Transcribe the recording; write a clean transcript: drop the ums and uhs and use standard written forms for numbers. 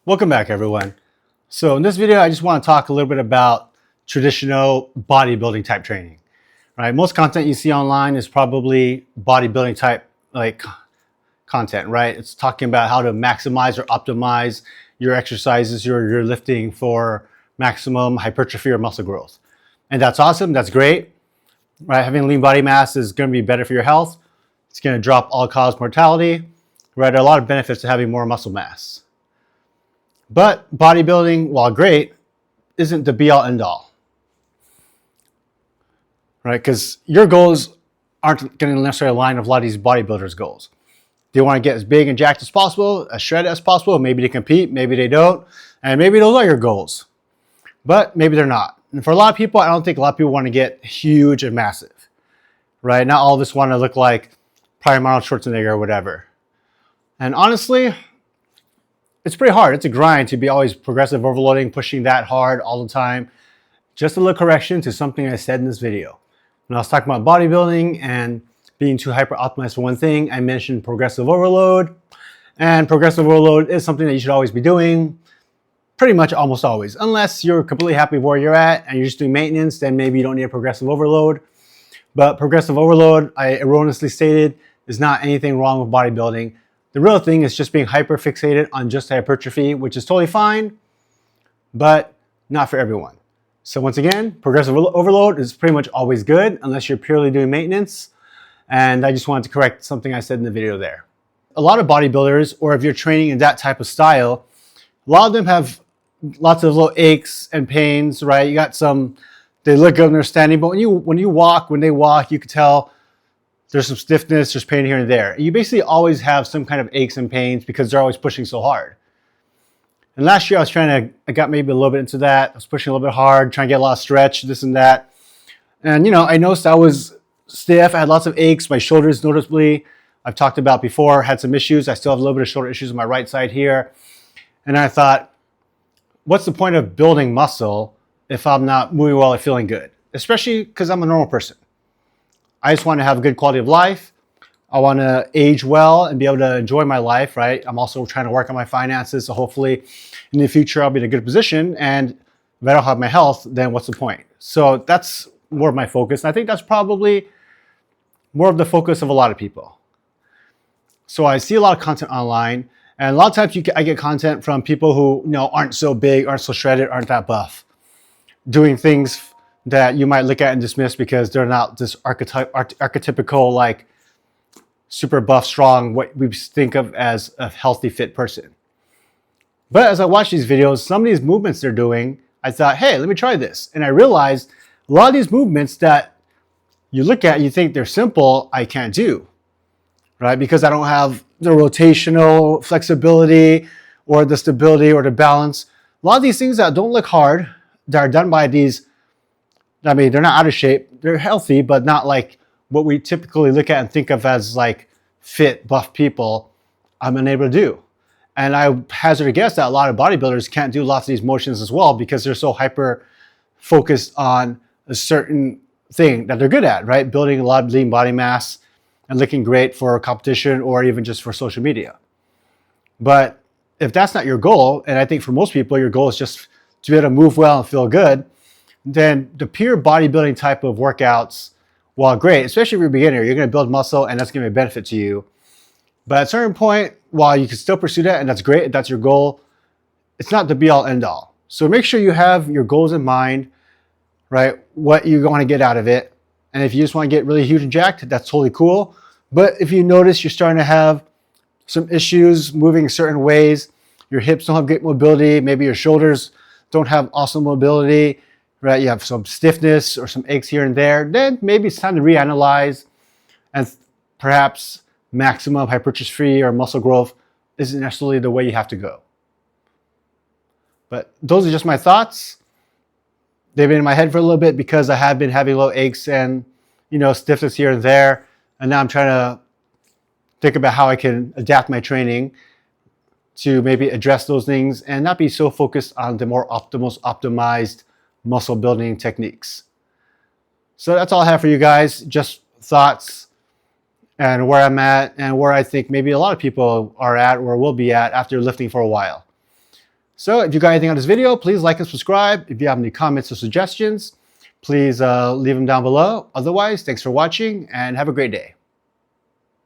Welcome back, everyone. So in this video, I just want to talk a little bit about traditional bodybuilding type training. Right? Most content you see online is probably bodybuilding type content, right? It's talking about how to maximize or optimize your exercises, your lifting for maximum hypertrophy or muscle growth. And that's awesome. That's great. Right? Having lean body mass is going to be better for your health. It's going to drop all-cause mortality. Right? There are a lot of benefits to having more muscle mass. But bodybuilding, while great, isn't the be-all, end-all. Right? Because your goals aren't going to necessarily align with a lot of these bodybuilders' goals. They want to get as big and jacked as possible, as shredded as possible. Maybe they compete, maybe they don't. And maybe those are your goals. But maybe they're not. And for a lot of people, I don't think a lot of people want to get huge and massive. Right? Not all of us want to look like prime Arnold Schwarzenegger or whatever. And honestly, it's pretty hard. It's a grind to be always progressive overloading, pushing that hard all the time. Just a little correction to something I said in this video. When I was talking about bodybuilding and being too hyper optimized for one thing, I mentioned progressive overload. And progressive overload is something that you should always be doing, pretty much almost always. Unless you're completely happy where you're at and you're just doing maintenance, then maybe you don't need a progressive overload. But progressive overload, I erroneously stated, is not anything wrong with bodybuilding. The real thing is just being hyper fixated on just hypertrophy, which is totally fine, but not for everyone. So once again, progressive overload is pretty much always good unless you're purely doing maintenance. And I just wanted to correct something I said in the video there. A lot of bodybuilders, or if you're training in that type of style, a lot of them have lots of little aches and pains, right? You got some, they look good when they're standing, but when they walk, you can tell there's some stiffness, there's pain here and there. You basically always have some kind of aches and pains because they're always pushing so hard. And last year I got maybe a little bit into that. I was pushing a little bit hard, trying to get a lot of stretch, this and that. And I noticed I was stiff. I had lots of aches. My shoulders noticeably, I've talked about before, had some issues. I still have a little bit of shoulder issues on my right side here. And I thought, what's the point of building muscle if I'm not moving well or feeling good? Especially because I'm a normal person. I just want to have a good quality of life. I want to age well and be able to enjoy my life, right? I'm also trying to work on my finances. So hopefully in the future, I'll be in a good position. And if I don't have my health, then what's the point? So that's more of my focus. And I think that's probably more of the focus of a lot of people. So I see a lot of content online. And a lot of times I get content from people who aren't so big, aren't so shredded, aren't that buff, doing things that you might look at and dismiss because they're not this archetypical, like super buff, strong, what we think of as a healthy, fit person. But as I watch these videos, some of these movements they're doing, I thought, hey, let me try this. And I realized a lot of these movements that you look at, you think they're simple, I can't do, right? Because I don't have the rotational flexibility or the stability or the balance. A lot of these things that don't look hard, that are done by these, I mean, they're not out of shape. They're healthy, but not like what we typically look at and think of as like fit, buff people, I'm unable to do. And I hazard a guess that a lot of bodybuilders can't do lots of these motions as well because they're so hyper focused on a certain thing that they're good at, right? Building a lot of lean body mass and looking great for competition or even just for social media. But if that's not your goal, and I think for most people, your goal is just to be able to move well and feel good, then the pure bodybuilding type of workouts, while great, especially if you're a beginner, you're going to build muscle and that's going to be a benefit to you. But at a certain point, while you can still pursue that and that's great, if that's your goal, it's not the be all end all. So make sure you have your goals in mind, right? What you want to get out of it. And if you just want to get really huge and jacked, that's totally cool. But if you notice you're starting to have some issues moving certain ways, your hips don't have great mobility, maybe your shoulders don't have awesome mobility, right? You have some stiffness or some aches here and there, then maybe it's time to reanalyze and perhaps maximum hypertrophy or muscle growth isn't necessarily the way you have to go. But those are just my thoughts. They've been in my head for a little bit because I have been having little aches and stiffness here and there. And now I'm trying to think about how I can adapt my training to maybe address those things and not be so focused on the more optimized muscle building techniques. So that's all I have for you guys. Just thoughts and where I'm at and where I think maybe a lot of people are at or will be at after lifting for a while. So if you got anything on this video, please like and subscribe. If you have any comments or suggestions, please leave them down below. Otherwise, thanks for watching and have a great day.